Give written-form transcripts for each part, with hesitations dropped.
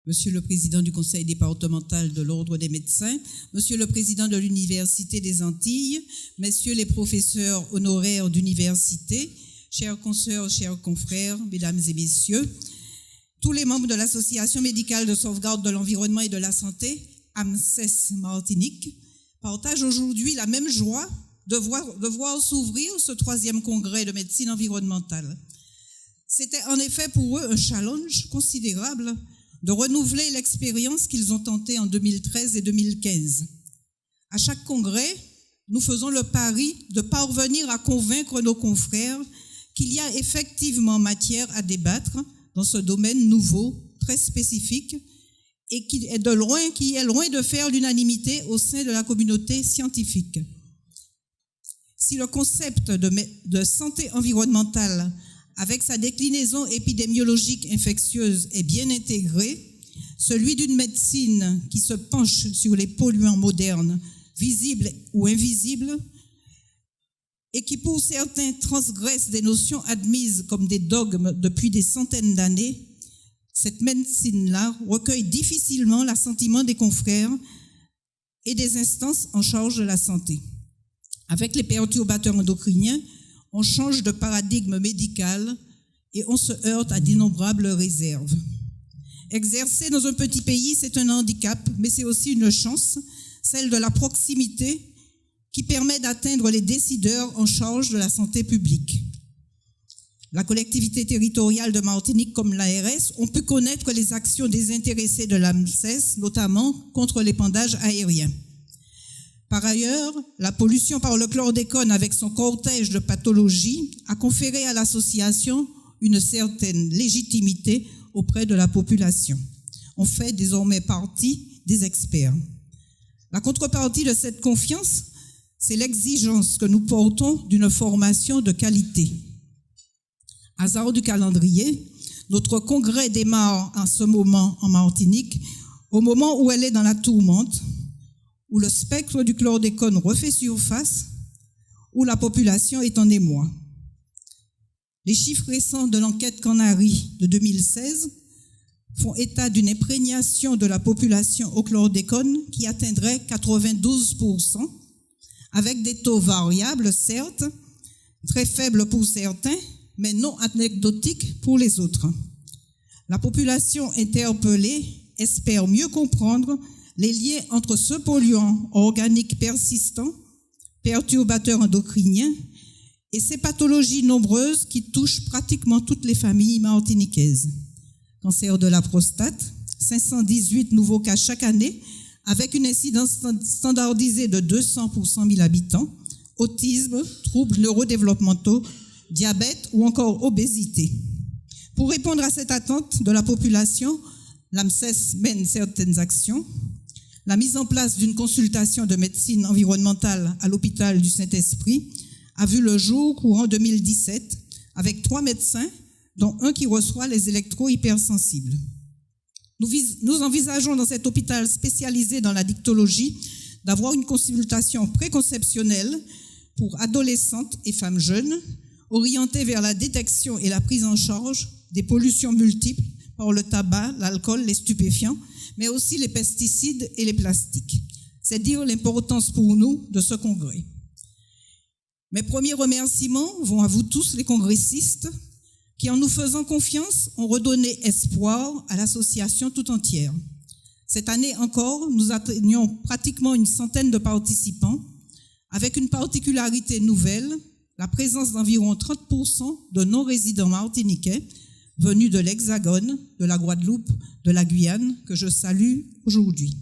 Monsieur le Président du Conseil départemental de l'Ordre des médecins, Monsieur le Président de l'Université des Antilles, Messieurs les professeurs honoraires d'université, chers consoeurs, chers confrères, Mesdames et Messieurs, tous les membres de l'Association médicale de sauvegarde de l'environnement et de la santé, AMSES Martinique, partagent aujourd'hui la même joie de voir s'ouvrir ce 3e congrès de médecine environnementale. C'était en effet pour eux un challenge considérable de renouveler l'expérience qu'ils ont tentée en 2013 et 2015. À chaque congrès, nous faisons le pari de parvenir à convaincre nos confrères qu'il y a effectivement matière à débattre dans ce domaine nouveau, très spécifique, et qui est loin de faire l'unanimité au sein de la communauté scientifique. Si le concept de santé environnementale avec sa déclinaison épidémiologique infectieuse est bien intégré, celui d'une médecine qui se penche sur les polluants modernes, visibles ou invisibles, et qui pour certains transgresse des notions admises comme des dogmes depuis des centaines d'années, cette médecine-là recueille difficilement l'assentiment des confrères et des instances en charge de la santé. Avec les perturbateurs endocriniens, on change de paradigme médical et on se heurte à d'innombrables réserves. Exercer dans un petit pays, c'est un handicap, mais c'est aussi une chance, celle de la proximité qui permet d'atteindre les décideurs en charge de la santé publique. La collectivité territoriale de Martinique comme l'ARS ont pu connaître les actions désintéressées de l'AMSES, notamment contre l'épandage aérien. Par ailleurs, la pollution par le chlordécone avec son cortège de pathologies a conféré à l'association une certaine légitimité auprès de la population. On fait désormais partie des experts. La contrepartie de cette confiance, c'est l'exigence que nous portons d'une formation de qualité. Hasard du calendrier, notre congrès démarre en ce moment en Martinique, au moment où elle est dans la tourmente, où le spectre du chlordécone refait surface, où la population est en émoi. Les chiffres récents de l'enquête Canary de 2016 font état d'une imprégnation de la population au chlordécone qui atteindrait 92%, avec des taux variables, certes, très faibles pour certains, mais non anecdotiques pour les autres. La population interpellée espère mieux comprendre les liens entre ce polluant organique persistant, perturbateur endocrinien, et ces pathologies nombreuses qui touchent pratiquement toutes les familles martiniquaises. Cancer de la prostate, 518 nouveaux cas chaque année, avec une incidence standardisée de 200 pour 100 000 habitants, autisme, troubles neurodéveloppementaux, diabète ou encore obésité. Pour répondre à cette attente de la population, l'AMSES mène certaines actions. La mise en place d'une consultation de médecine environnementale à l'hôpital du Saint-Esprit a vu le jour courant 2017 avec 3 médecins, dont un qui reçoit les électro-hypersensibles. Nous envisageons dans cet hôpital spécialisé dans la dictologie d'avoir une consultation préconceptionnelle pour adolescentes et femmes jeunes, orientée vers la détection et la prise en charge des pollutions multiples par le tabac, l'alcool, les stupéfiants, mais aussi les pesticides et les plastiques. C'est dire l'importance pour nous de ce congrès. Mes premiers remerciements vont à vous tous les congressistes qui, en nous faisant confiance, ont redonné espoir à l'association tout entière. Cette année encore, nous atteignons pratiquement une centaine de participants, avec une particularité nouvelle, la présence d'environ 30% de non-résidents martiniquais venus de l'Hexagone, de la Guadeloupe, de la Guyane, que je salue aujourd'hui.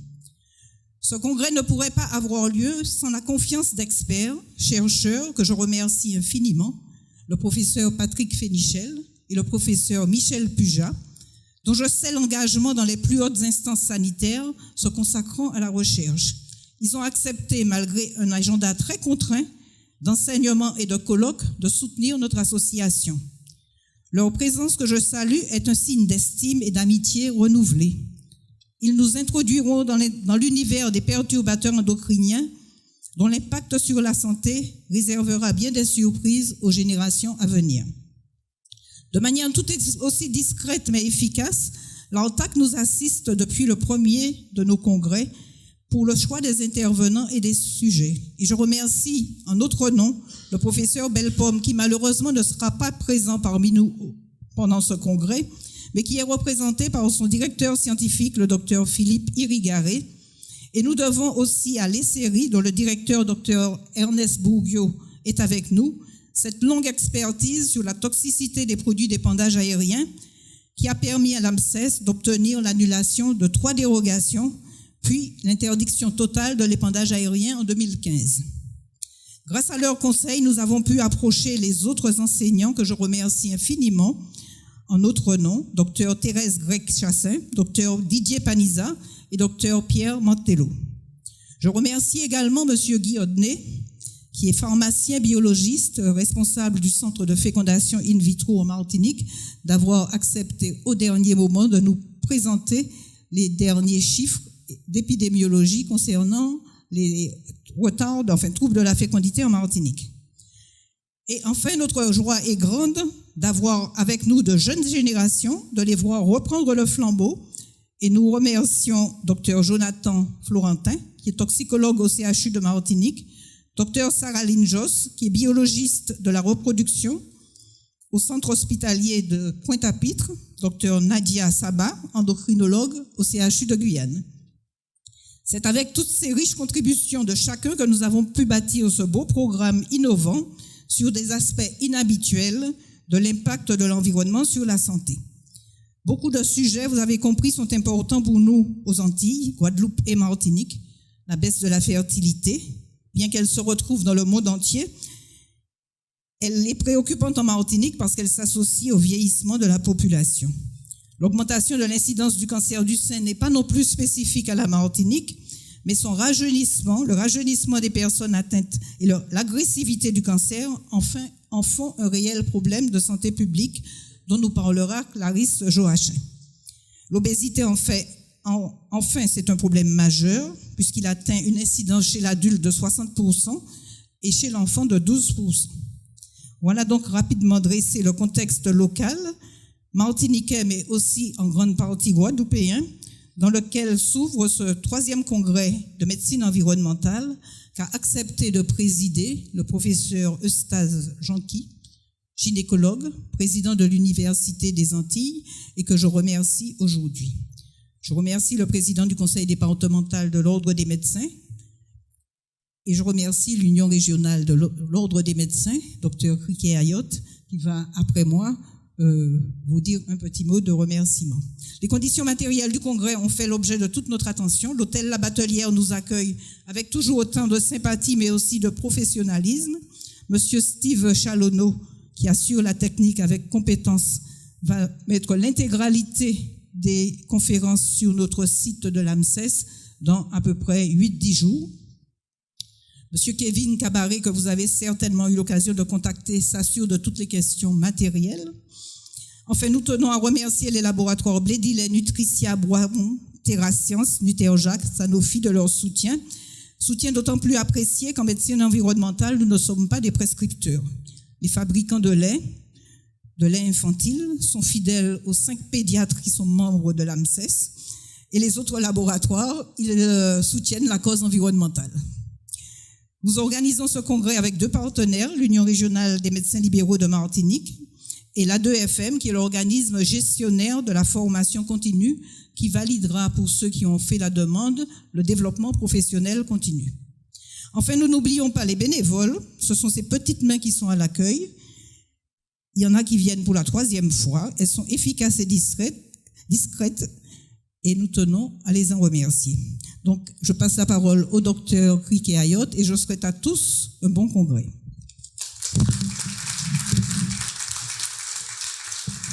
Ce congrès ne pourrait pas avoir lieu sans la confiance d'experts, chercheurs, que je remercie infiniment, le professeur Patrick Fénichel et le professeur Michel Puja, dont je sais l'engagement dans les plus hautes instances sanitaires se consacrant à la recherche. Ils ont accepté, malgré un agenda très contraint d'enseignement et de colloques, de soutenir notre association. Leur présence, que je salue, est un signe d'estime et d'amitié renouvelée. Ils nous introduiront dans l'univers des perturbateurs endocriniens, dont l'impact sur la santé réservera bien des surprises aux générations à venir. De manière tout aussi discrète mais efficace, L'ANTAC nous assiste depuis le premier de nos congrès pour le choix des intervenants et des sujets. Et je remercie en notre nom le professeur Bellepomme qui malheureusement ne sera pas présent parmi nous pendant ce congrès, mais qui est représenté par son directeur scientifique, le docteur Philippe Irigaray. Et nous devons aussi à l'ESSERI, dont le directeur, docteur Ernest Bourguiot, est avec nous, cette longue expertise sur la toxicité des produits d'épandage aérien qui a permis à l'AMSES d'obtenir l'annulation de 3 dérogations, puis l'interdiction totale de l'épandage aérien en 2015. Grâce à leurs conseils, nous avons pu approcher les autres enseignants que je remercie infiniment en notre nom, Dr Thérèse Grec-Chassin, Dr Didier Paniza et Dr Pierre Mantello. Je remercie également M. Guy Odney, qui est pharmacien biologiste, responsable du centre de fécondation in vitro en Martinique, d'avoir accepté au dernier moment de nous présenter les derniers chiffres d'épidémiologie concernant les retards, troubles de la fécondité en Martinique. Et enfin, notre joie est grande d'avoir avec nous de jeunes générations, de les voir reprendre le flambeau. Et nous remercions Dr Jonathan Florentin, qui est toxicologue au CHU de Martinique, Dr Sarah Linjos, qui est biologiste de la reproduction au centre hospitalier de Pointe-à-Pitre, Dr Nadia Saba, endocrinologue au CHU de Guyane. C'est avec toutes ces riches contributions de chacun que nous avons pu bâtir ce beau programme innovant sur des aspects inhabituels de l'impact de l'environnement sur la santé. Beaucoup de sujets, vous avez compris, sont importants pour nous aux Antilles, Guadeloupe et Martinique. La baisse de la fertilité, bien qu'elle se retrouve dans le monde entier, elle est préoccupante en Martinique parce qu'elle s'associe au vieillissement de la population. L'augmentation de l'incidence du cancer du sein n'est pas non plus spécifique à la Martinique, mais son rajeunissement, le rajeunissement des personnes atteintes et l'agressivité du cancer en font un réel problème de santé publique dont nous parlera Clarisse Joachim. L'obésité, enfin, c'est un problème majeur puisqu'il atteint une incidence chez l'adulte de 60% et chez l'enfant de 12%. Voilà donc rapidement dressé le contexte local, martiniquais, mais aussi en grande partie guadeloupéen, dans lequel s'ouvre ce 3e congrès de médecine environnementale qu'a accepté de présider le professeur Eustace Jonqui, gynécologue, président de l'Université des Antilles, et que je remercie aujourd'hui. Je remercie le président du conseil départemental de l'Ordre des médecins, et je remercie l'Union régionale de l'Ordre des médecins, Dr Criquet Ayotte, qui va, après moi, vous dire un petit mot de remerciement. Les conditions matérielles du congrès ont fait l'objet de toute notre attention. L'hôtel La Batelière nous accueille avec toujours autant de sympathie, mais aussi de professionnalisme. Monsieur Steve Chalonneau, qui assure la technique avec compétence, va mettre l'intégralité des conférences sur notre site de l'AMSES dans à peu près 8-10 jours. Monsieur Kevin Cabaret, que vous avez certainement eu l'occasion de contacter, s'assure de toutes les questions matérielles. Enfin, nous tenons à remercier les laboratoires Blédilet, Nutricia, Boiron, TerraScience, Nuterjac, Sanofi de leur soutien d'autant plus apprécié qu'en médecine environnementale, nous ne sommes pas des prescripteurs. Les fabricants de lait infantile, sont fidèles aux 5 pédiatres qui sont membres de l'AMSES et les autres laboratoires, ils soutiennent la cause environnementale. Nous organisons ce congrès avec 2 partenaires, l'Union régionale des médecins libéraux de Martinique et l'A2FM, qui est l'organisme gestionnaire de la formation continue qui validera pour ceux qui ont fait la demande le développement professionnel continu. Enfin, nous n'oublions pas les bénévoles, ce sont ces petites mains qui sont à l'accueil. Il y en a qui viennent pour la 3e fois, elles sont efficaces et discrètes et nous tenons à les en remercier. Donc, je passe la parole au docteur Criquet Ayotte et je souhaite à tous un bon congrès.